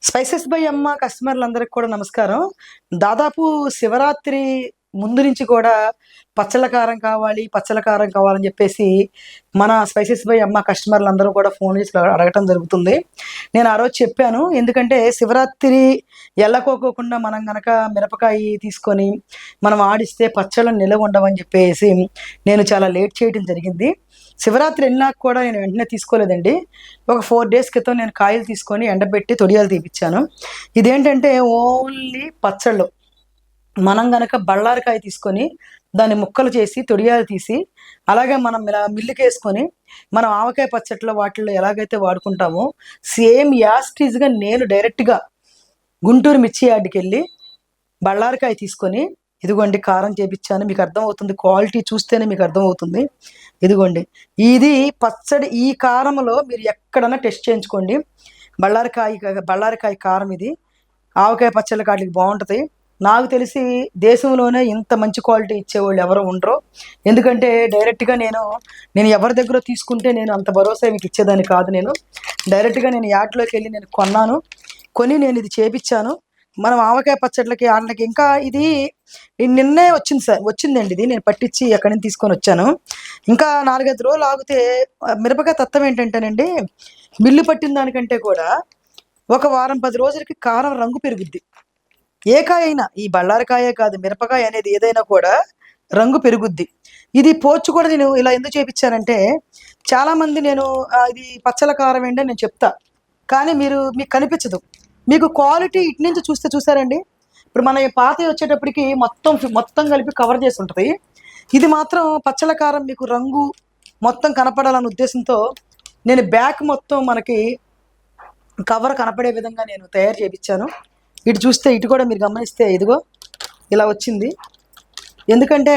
Spices by అమ్మ కస్టమర్లందరికి కూడా నమస్కారం. దాదాపు శివరాత్రి ముందు నుంచి కూడా పచ్చళ్ళ కారం కావాలి, పచ్చళ్ళ కారం కావాలని చెప్పేసి మన స్పైసెస్ బై అమ్మ కస్టమర్లందరూ కూడా ఫోన్ చేసి అడగటం జరుగుతుంది. నేను ఆ రోజు చెప్పాను. ఎందుకంటే శివరాత్రి ఎల్లకోకోకుండా మనం గనక మిరపకాయ తీసుకొని మనం ఆడిస్తే పచ్చళ్ళు నిలవ ఉండవని చెప్పేసి నేను చాలా లేట్ చేయడం జరిగింది. శివరాత్రి వెళ్ళినాక కూడా నేను వెంటనే తీసుకోలేదండి. ఒక 4 డేస్ క్రితం నేను కాయలు తీసుకొని ఎండబెట్టి తొడియాలు తీపిచ్చాను. ఇదేంటంటే ఓన్లీ పచ్చళ్ళు. మనం గనక బళ్ళారికాయ తీసుకొని దాన్ని ముక్కలు చేసి తొడియాలు తీసి అలాగే మనం ఇలా మిల్లుకేసుకొని మనం ఆవకాయ పచ్చట్లో వాటిల్లో ఎలాగైతే వాడుకుంటామో సేమ్ యాస్టీజ్గా నేను డైరెక్ట్గా గుంటూరు మిర్చి యార్డ్‌కెళ్ళి బళ్ళారికాయ తీసుకొని ఇదిగోండి కారం చేపిచ్చాను. మీకు అర్థమవుతుంది. క్వాలిటీ చూస్తేనే మీకు అర్థమవుతుంది. ఇదిగోండి. ఇది పచ్చడి ఈ కారంలో మీరు ఎక్కడన్నా టెస్ట్ చేయించుకోండి. బళ్ళారికాయ కారం ఇది. ఆవకాయ పచ్చళ్ళకి ఆటికి బావుంటది. నాకు తెలిసి దేశంలోనే ఇంత మంచి క్వాలిటీ ఇచ్చేవాళ్ళు ఎవరు ఉండరు. ఎందుకంటే డైరెక్ట్‌గా నేను ఎవరి దగ్గరో తీసుకుంటే నేను అంత భరోసా మీకు ఇచ్చేదాన్ని కాదు నేను. డైరెక్ట్‌గా నేను యార్డ్‌లోకెళ్ళి నేను కొన్నాను. కొని నేను ఇది చేపిచ్చాను. మనం ఆవకాయ పచ్చడ్లకి ఆటిలకి ఇంకా ఇది నిన్నే వచ్చిందండి ఇది. నేను పట్టించి ఎక్కడి నుంచి తీసుకొనొచ్చాను. ఇంకా 4, 5 రోజులు ఆగితే మిరపకాయ తత్వం ఏంటంటేనండి, మిల్లు పట్టిన దానికంటే కూడా ఒక వారం 10 రోజులకి కారం రంగు పెరుగుద్ది. ఏ కాయ అయినా ఈ బళ్ళారికాయే కాదు, మిరపకాయ అనేది ఏదైనా కూడా రంగు పెరుగుద్ది. ఇది పోర్చు కూడా నేను ఇలా ఎందుకు చేపిచ్చానంటే, చాలామంది ఇది పచ్చళ్ళ కారం ఏంటి అని నేను చెప్తా. కానీ మీకు కనిపించదు. మీకు క్వాలిటీ ఇటు నుంచి చూసారండి. ఇప్పుడు మన పాతవి వచ్చేటప్పటికి మొత్తం కలిపి కవర్ చేసి ఉంటుంది. ఇది మాత్రం పచ్చళ్ళ కారం మీకు రంగు మొత్తం కనపడాలన్న ఉద్దేశంతో నేను బ్యాక్ మొత్తం మనకి కవర్ కనపడే విధంగా నేను తయారు చేయించాను. ఇటు చూస్తే ఇటు కూడా మీరు గమనిస్తే ఇదిగో ఇలా వచ్చింది. ఎందుకంటే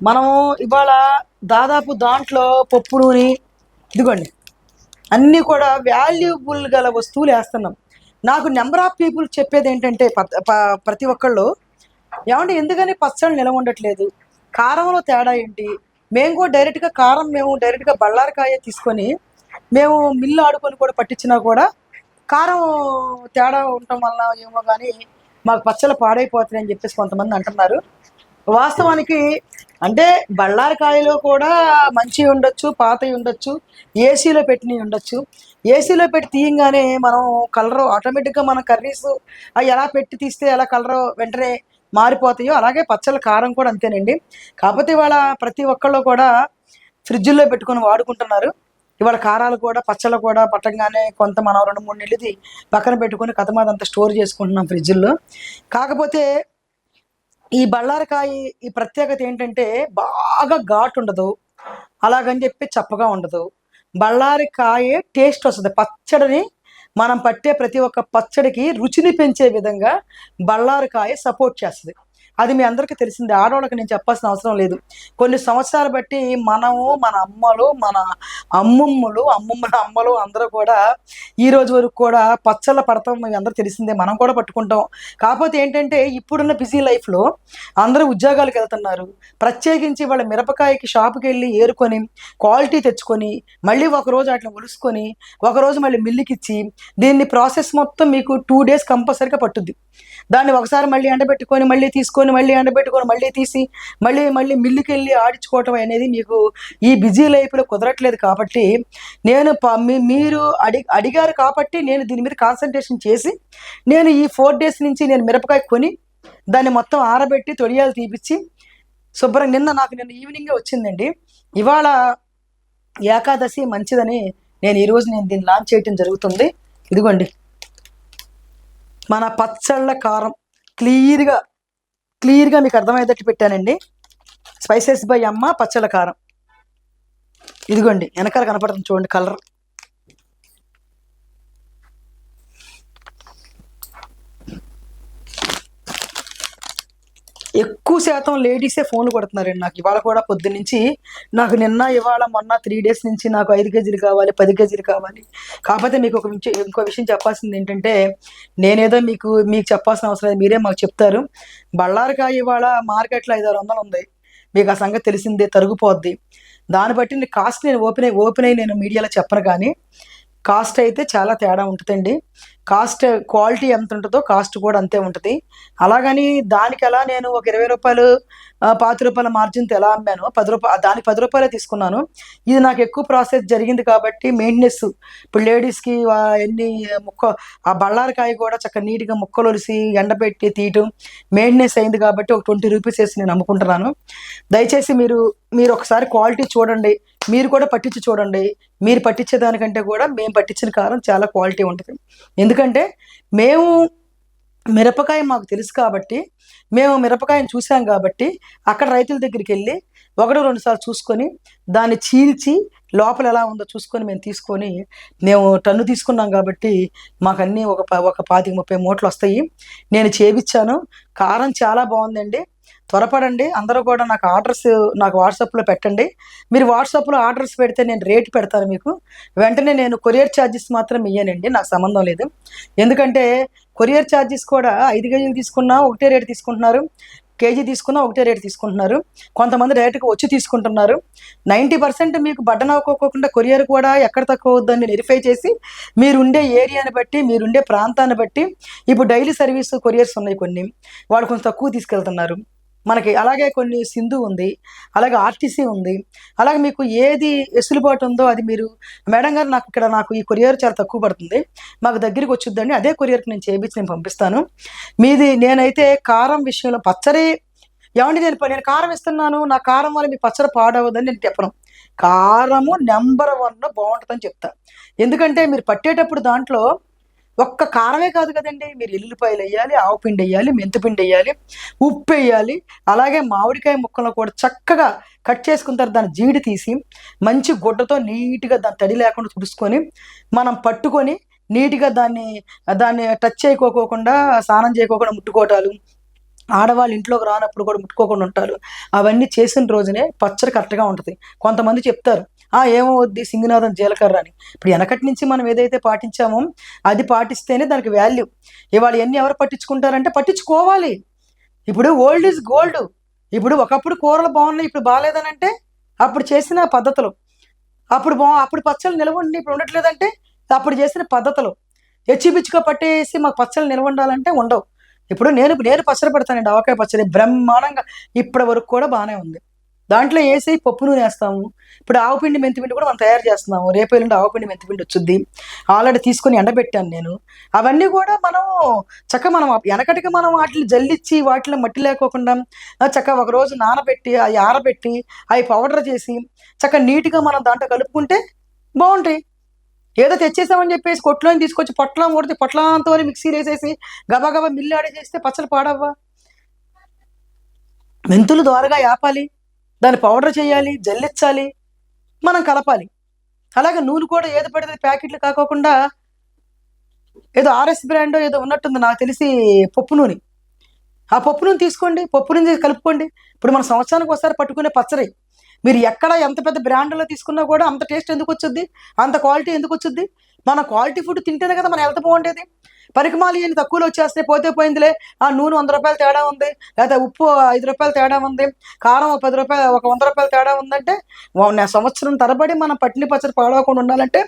మనం ఇవాళ దాదాపు దాంట్లో పప్పు నూనె ఇదిగోండి అన్నీ కూడా వాల్యుబుల్ గల వస్తువులు వేస్తున్నాం. నాకు నెంబర్ ఆఫ్ పీపుల్ చెప్పేది ఏంటంటే ప్రతి ఒక్కళ్ళు ఏమంటే ఎందుకని పచ్చళ్ళు నిలవ ఉండట్లేదు, కారంలో తేడా ఏంటి? మేము డైరెక్ట్గా బళ్ళారికాయ తీసుకొని మేము మిల్లు ఆడుకొని కూడా పట్టించినా కూడా కారం తేడా ఉండటం వల్ల ఏమో కానీ మాకు పచ్చళ్ళు పాడైపోతున్నాయి అని చెప్పేసి కొంతమంది అంటున్నారు. వాస్తవానికి అంటే బళ్ళారికాయలో కూడా మంచివి ఉండొచ్చు, పాతవి ఉండొచ్చు, ఏసీలో పెట్టినవి ఉండొచ్చు. ఏసీలో పెట్టి తీయంగానే మనం కలర్ ఆటోమేటిక్గా మన కర్రీస్ అవి ఎలా పెట్టి తీస్తే ఎలా కలర్ వెంటనే మారిపోతాయో అలాగే పచ్చళ్ళ కారం కూడా అంతేనండి. కాకపోతే ఇవాళ ప్రతి ఒక్కళ్ళు కూడా ఫ్రిడ్జ్లో పెట్టుకొని వాడుకుంటున్నారు. ఇవాళ కారాలు కూడా పచ్చళ్ళు కూడా పట్టంగానే కొంత మనం 2-3 నెలలది పక్కన పెట్టుకొని కథమాదంతా స్టోర్ చేసుకుంటున్నాం ఫ్రిడ్జ్లో. కాకపోతే ఈ బళ్ళారికాయ ఈ ప్రత్యేకత ఏంటంటే బాగా ఘాటు ఉండదు, అలాగని చెప్పి చప్పగా ఉండదు. బళ్ళారికాయే టేస్ట్ వస్తుంది. పచ్చడిని మనం పట్టే ప్రతి ఒక్క పచ్చడికి రుచిని పెంచే విధంగా బళ్ళారికాయ సపోర్ట్ చేస్తుంది. అది మీ అందరికీ తెలిసిందే. ఆడవాళ్ళకి నేను చెప్పాల్సిన అవసరం లేదు. కొన్ని సంవత్సరాలు బట్టి మనము మన అమ్మలు మన అమ్మమ్మల అమ్మలు అందరూ కూడా ఈ రోజు వరకు కూడా పచ్చళ్ళ పడతాం. మీ అందరూ తెలిసిందే, మనం కూడా పట్టుకుంటాం. కాకపోతే ఏంటంటే ఇప్పుడున్న బిజీ లైఫ్లో అందరూ ఉద్యోగాలకు వెళ్తున్నారు. ప్రత్యేకించి వాళ్ళ మిరపకాయకి షాపుకి వెళ్ళి ఏరుకొని క్వాలిటీ తెచ్చుకొని మళ్ళీ ఒకరోజు వాటిని ఒలుసుకొని ఒకరోజు మళ్ళీ మిల్లుకిచ్చి దీన్ని ప్రాసెస్ మొత్తం మీకు 2 డేస్ కంపల్సరీగా పట్టుద్ది. దాన్ని ఒకసారి మళ్ళీ ఎండబెట్టుకొని మళ్ళీ తీసుకొని మళ్ళీ ఎండబెట్టుకొని మళ్ళీ తీసి మళ్ళీ మిల్లుకి వెళ్ళి ఆడించుకోవటం అనేది మీకు ఈ బిజీ లైఫ్లో కుదరట్లేదు. కాబట్టి మీరు అడిగారు కాబట్టి నేను దీని మీద కాన్సన్ట్రేషన్ చేసి నేను ఈ 4 డేస్ నుంచి నేను మిరపకాయ కొని దాన్ని మొత్తం ఆరబెట్టి తొడియాలు తీపిచ్చి శుభ్రంగా నిన్న ఈవినింగే వచ్చిందండి. ఇవాళ ఏకాదశి మంచిదని ఈరోజు దీన్ని లాంచ్ చేయటం జరుగుతుంది. ఇదిగోండి మన పచ్చళ్ళ కారం క్లియర్గా మీకు అర్థమయ్యేటట్టు పెట్టానండి. స్పైసెస్ బై అమ్మ పచ్చళ్ళ కారం. ఇదిగోండి వెనకాల కనపడుతుంది చూడండి కలర్. ఎక్కువ శాతం లేడీసే ఫోన్లు కొడుతున్నారండి నాకు. ఇవాళ కూడా పొద్దున్నుంచి నాకు ఇవాళ మొన్న 3 డేస్ నుంచి నాకు 5 కేజీలు కావాలి, 10 కేజీలు కావాలి. కాకపోతే మీకు ఇంకో విషయం చెప్పాల్సింది ఏంటంటే నేనేదో మీకు చెప్పాల్సిన అవసరం లేదు, మీరే మాకు చెప్తారు. బళ్ళారికాయ ఇవాళ మార్కెట్లో 500-600 ఉంది. మీకు ఆ సంగతి తెలిసిందే, తరుగుపోద్ది. దాన్ని బట్టి కాస్ట్ నేను ఓపెన్ అయ్యి నేను మీడియాలో చెప్పను. కానీ కాస్ట్ అయితే చాలా తేడా ఉంటుందండి. కాస్ట్ క్వాలిటీ ఎంత ఉంటుందో కాస్ట్ కూడా అంతే ఉంటుంది. అలాగని దానికి ఎలా నేను ఒక రూ. 20 ₹5 మార్జిన్‌తో ఎలా అమ్మానో దానికి రూ. 10 తీసుకున్నాను. ఇది నాకు ఎక్కువ ప్రాసెస్ జరిగింది కాబట్టి మెయింటెనెన్స్ ఇప్పుడు లేడీస్‌కి ఎన్ని ఆ బళ్ళారికాయ కూడా చక్కగా నీట్‌గా ముక్కలొలిసి ఎండబెట్టి తీయటం మెయింటెనెన్స్ అయింది కాబట్టి ఒక ₹20 ఏసి నేను అమ్ముకుంటున్నాను. దయచేసి మీరు ఒకసారి క్వాలిటీ చూడండి. మీరు కూడా పట్టించి చూడండి. మీరు పట్టించే దానికంటే కూడా మేము పట్టించిన కారం చాలా క్వాలిటీ ఉంటది. ఎందుకంటే మేము మిరపకాయ మాకు తెలుసు కాబట్టి, మేము మిరపకాయని చూసాం కాబట్టి, అక్కడ రైతుల దగ్గరికెళ్ళి ఒకటో, 2 సార్లు చూసుకొని, దాన్ని చీల్చి లోపల ఎలా ఉందో చూసుకొని మేము తీసుకొని, మేము టన్ను తీసుకున్నాం కాబట్టి మాకన్నీ ఒక 25, 30 మూటలొస్తాయి. నేను చేపిచ్చాను. కారం చాలా బావుందండి. త్వరపడండి. అందరూ కూడా నాకు వాట్సాప్‌లో పెట్టండి. మీరు వాట్సాప్‌లో ఆర్డర్స్ పెడితే నేను రేట్ పెడతాను మీకు. వెంటనే నేను కొరియర్ చార్జెస్ మాత్రం ఇయ్యనండి. నాకు సంబంధం లేదు. ఎందుకంటే కొరియర్ చార్జెస్ కూడా 5 కేజీలు తీసుకున్నా ఒకటే రేట్ తీసుకుంటున్నారు. కేజీ తీసుకున్నా ఒకటే రేట్ తీసుకుంటున్నారు. కొంతమంది డైరెక్ట్‌గా వచ్చి తీసుకుంటున్నారు. 90% మీకు బర్డెన్ అవ్వకోకుండా కొరియర్ కూడా ఎక్కడ తక్కువ అవుద్దని వెరిఫై చేసి, మీరుండే ఏరియాని బట్టి, మీరుండే ప్రాంతాన్ని బట్టి ఇప్పుడు డైలీ సర్వీస్ కొరియర్స్ ఉన్నాయి కొన్ని. వాళ్ళు కొంచెం తక్కువ తీసుకెళ్తున్నారు. మనకి అలాగే కొన్ని సింధు ఉంది. అలాగే ఆర్టీసీ ఉంది. అలాగే మీకు ఏది వెసులుబాటు ఉందో అది మీరు మేడం గారు నాకు ఈ కొరియర్ చాలా తక్కువ పడుతుంది. మాకు దగ్గరికి వచ్చుద్దండి. అదే కొరియర్‌కి నేను చేపించి నేను పంపిస్తాను. నేనైతే కారం విషయంలో పచ్చడి ఏవండీ నేను కారం ఇస్తున్నాను. నా కారం వల్ల మీ పచ్చడి పాడవదని నేను చెప్పను. కారము నంబర్ 1 బావుంటదని చెప్తా. ఎందుకంటే మీరు పట్టేటప్పుడు దాంట్లో ఒక్క కారమే కాదు కదండీ! మీరు ఎల్లుల్లిపాయలెయ్యాలి, ఆవపిండెయ్యాలి, మెంతిపిండెయ్యాలి, ఉప్పెయ్యాలి. అలాగే మామిడికాయ ముక్కలను కూడా చక్కగా కట్ చేసుకున్న తర్వాత దాన్ని జీడి తీసి, మంచి గుడ్డతో నీట్‌గా దాన్ని తడి లేకుండా తుడుసుకొని, మనం పట్టుకొని నీట్‌గా దాన్ని టచ్ చేయకోకుండా, స్నానం చేయకోకుండా ముట్టుకోవటాలు, ఆడవాళ్ళు ఇంట్లోకి రానప్పుడు కూడా ముట్టుకోకుండా ఉంటారు. అవన్నీ చేసిన రోజునే పచ్చడి కరెక్ట్‌గా ఉంటది. కొంతమంది చెప్తారు, ఏమవుద్ది సింగినాథం జీలకర్ర అని. ఇప్పుడు ఎనకటి నుంచి మనం ఏదైతే పాటించామో, అది పాటిస్తేనే దానికి వాల్యూ. ఇవాళ ఇయన్నీ ఎవరు పట్టించుకుంటారంటే పట్టించుకోవాలి. ఇప్పుడు ఓల్డ్ ఈజ్ గోల్డ్. ఇప్పుడు ఒకప్పుడు కూరలు బాగున్నాయి, ఇప్పుడు బాలేదనంటే, అప్పుడు చేసిన పద్ధతులు. అప్పుడు పచ్చళ్ళు నిలవండి ఇప్పుడు ఉండట్లేదంటే, అప్పుడు చేసిన పద్ధతులు. హెచ్చి-పిచ్చిగా పట్టేసి మాకు పచ్చళ్ళు నిలవుండాలంటే ఉండవు. ఇప్పుడు నేను పచ్చడి పెడతానండి. ఆవకాయ పచ్చడి బ్రహ్మాండంగా ఇప్పటి వరకు కూడా బానే ఉంది. దాంట్లో ఏసి పప్పు నూనేస్తాము. ఇప్పుడు ఆవపిండి, మెంతిపిండి కూడా మనం తయారు చేస్తున్నాము. రేపు ఎల్లుండి ఆవపిండి, మెంతిపిండి వచ్చుద్ది. ఆల్రెడీ తీసుకొని ఎండబెట్టాను నేను. అవన్నీ కూడా మనం ఎనకటికి మనం వాటిని జల్లిచ్చి వాటిలో మట్టి లేకోకుండా చక్కగా ఒక రోజు నానబెట్టి, అయి ఆరబెట్టి, అయి పౌడర్ చేసి, చక్కగా నీట్‌గా మనం దాంట్లో కలుపుకుంటే బావుంటాయి. ఏదో తెచ్చేసామని చెప్పేసి కొట్టులోంచి తీసుకొచ్చి పొట్లం కొడితే పొట్లాంతోని మిక్సీలేసేసి గబగబా మిల్లాడి చేస్తే పచ్చళ్ళు పాడవ్వా? మెంతులు దోరగా యాపాలి. దాన్ని పౌడర్ చేయాలి, జల్లించాలి, మనం కలపాలి. అలాగే నూనె కూడా ఏది పడితే ప్యాకెట్లు కాకోకుండా ఏదో ఆర్ఎస్ బ్రాండో ఏదో ఉన్నట్టుంది నాకు తెలిసి పప్పు నూనె. ఆ పప్పు నూనె తీసుకోండి. పప్పు నూనె కలుపుకోండి. ఇప్పుడు మన సంవత్సరానికి ఒకసారి పట్టుకునే పచ్చడి. మీరు ఎక్కడ ఎంత పెద్ద బ్రాండ్‌లో తీసుకున్నా కూడా అంత టేస్ట్ ఎందుకొచ్చుద్ది? అంత క్వాలిటీ ఎందుకొచ్చుద్ది? మన క్వాలిటీ ఫుడ్ తింటేనే కదా మన హెల్త్ బావుండేది. పనికిమాలినయి తక్కువలో వచ్చేస్తున్నాయి. పోతే పోయిందిలే. నూనె రూ. 100 తేడా ఉంది. లేకపోతే ఉప్పు రూ. 5 తేడా ఉంది. కారం రూ. 10 ఒక రూ. 100 తేడా ఉందంటే, సంవత్సరం తరబడి మనం పట్టిన పచ్చడి పాడవకుండా ఉండాలంటే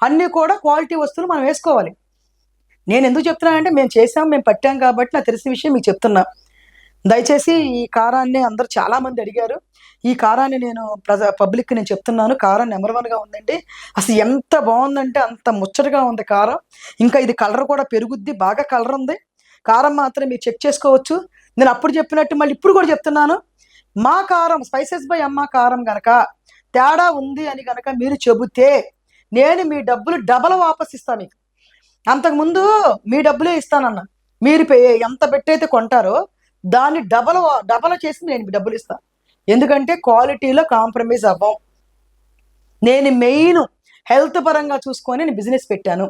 అన్నీ కూడా క్వాలిటీ వస్తువులు మనం వేసుకోవాలి. నేనెందుకు చెప్తున్నానంటే మేము చేసాం, మేము పట్టాం కాబట్టి నాకు తెలిసిన విషయం మీకు చెప్తున్నా. దయచేసి ఈ కారాన్ని అందరూ చాలామంది అడిగారు. ఈ కారాన్ని నేను పబ్లిక్‌కి నేను చెప్తున్నాను. కారం నంబర్ 1గా ఉందండి. అసలు ఎంత బావుందంటే అంత ముచ్చటగా ఉంది కారం. ఇంకా ఇది కలర్ కూడా పెరుగుద్ది. బాగా కలర్ ఉంది. కారం మాత్రం మీరు చెక్ చేసుకోవచ్చు. నేను అప్పుడు చెప్పినట్టు మళ్ళీ ఇప్పుడు కూడా చెప్తున్నాను. మా కారం స్పైసెస్ బై అమ్మ కారం గనక తేడా ఉంది అని గనక మీరు చెబితే నేను మీ డబ్బులు డబల్ వాపస్ ఇస్తా మీకు. అంతకుముందు మీ డబ్బులే ఇస్తానన్నా. మీరు ఎంత పెట్టయితే కొంటారో దాన్ని డబల్ చేసి నేను మీ డబ్బులిస్తా. ఎందుకంటే క్వాలిటీలో కాంప్రమైజ్ అవ్వం. నేను మెయిన్ హెల్త్ పరంగా చూసుకొని నేను బిజినెస్ పెట్టాను.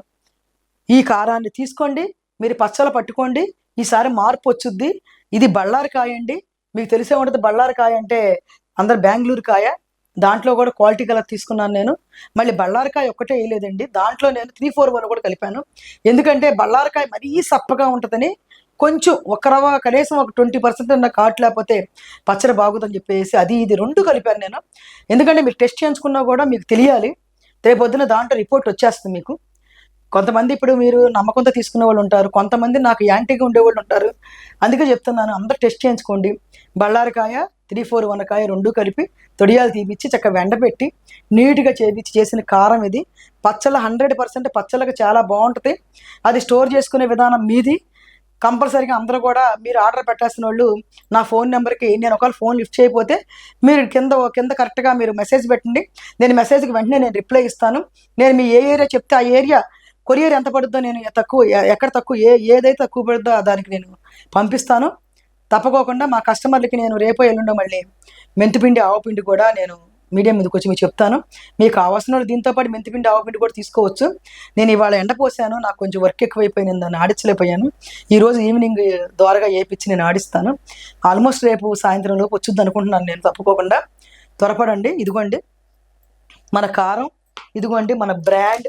ఈ కారాన్ని తీసుకోండి. మీరు పచ్చళ్ళు పట్టుకోండి. ఈసారి మార్పు వచ్చుద్ది. ఇది బళ్ళారి కాయ అండి. మీకు తెలిసే ఉంటది బళ్ళారి కాయ అంటే అందరు బెంగుళూరు కాయ. దాంట్లో కూడా క్వాలిటీ కలర్ తీసుకున్నాను నేను. మళ్ళీ బళ్ళారి కాయ ఒక్కటే ఎయలేదండి. దాంట్లో నేను 3, 4, 1 కూడా కలిపాను. ఎందుకంటే బళ్ళారి కాయ మరీ సప్పగా ఉంటదని కొంచెం కనీసం ఒక 20% అన్నా ఘాటు లేకపోతే పచ్చడి బాగోదని చెప్పేసి అది ఇది 2 కలిపాను నేను. ఎందుకంటే మీరు టెస్ట్ చేయించుకున్నా కూడా మీకు తెలియాలి. రేపొద్దున దాంట్లో రిపోర్ట్ వచ్చేస్తుంది మీకు. కొంతమంది ఇప్పుడు మీరు నమ్మకంతో తీసుకునే వాళ్ళు ఉంటారు, కొంతమంది నాకు యాంటీగా ఉండేవాళ్ళు ఉంటారు. అందుకే చెప్తున్నాను, అందరూ టెస్ట్ చేయించుకోండి. బళ్ళారికాయ 3, 4 కాయ రెండు కలిపి తొడియాలు తీపిచ్చి చక్కగా ఎండబెట్టి నీట్గా చేపించి చేసిన కారం ఇది. పచ్చళ్ళ 100% పచ్చళ్ళకి చాలా బాగుంటుంది. అది స్టోర్ చేసుకునే విధానం మీది. కంపల్సరీగా అందరూ కూడా మీరు ఆర్డర్ పెట్టాల్సిన వాళ్ళు నా ఫోన్ నెంబర్కి, నేను ఒకవేళ ఫోన్ లిఫ్ట్ చేయకపోతే మీరు కింద కరెక్ట్గా మీరు మెసేజ్ పెట్టండి. నేను మెసేజ్కి వెంటనే నేను రిప్లై ఇస్తాను. నేను మీ ఏ ఏరియా చెప్తే ఆ ఏరియా కొరియర్ ఎంత పడుద్దో, నేను ఎక్కడ తక్కువ ఏదైతే తక్కువ పడుద్దో దానికి నేను పంపిస్తాను. తప్పకోకుండా మా కస్టమర్లకి నేను రేపో ఎల్లుండో మళ్ళీ మెంతిపిండి ఆవపిండి కూడా నేను మీడియం మీదకి వచ్చి మీకు చెప్తాను. మీకు కావాల్సిన వాళ్ళు దీంతో పాటు మెంతిపిండి ఆవపిండి కూడా తీసుకోవచ్చు. నేను ఇవాళ ఎండపోసాను, నాకు కొంచెం వర్క్ ఎక్కువైపోయి నేను దాన్ని ఆడించలేకపోయాను. ఈరోజు ఈవినింగ్ ద్వారాగా వేయించి నేను ఆడిస్తాను. ఆల్మోస్ట్ రేపు సాయంత్రం లోపు వచ్చుద్ది అనుకుంటున్నాను నేను. తప్పకోకుండా త్వరపడండి. ఇదిగోండి మన కారం, ఇదిగోండి మన బ్రాండ్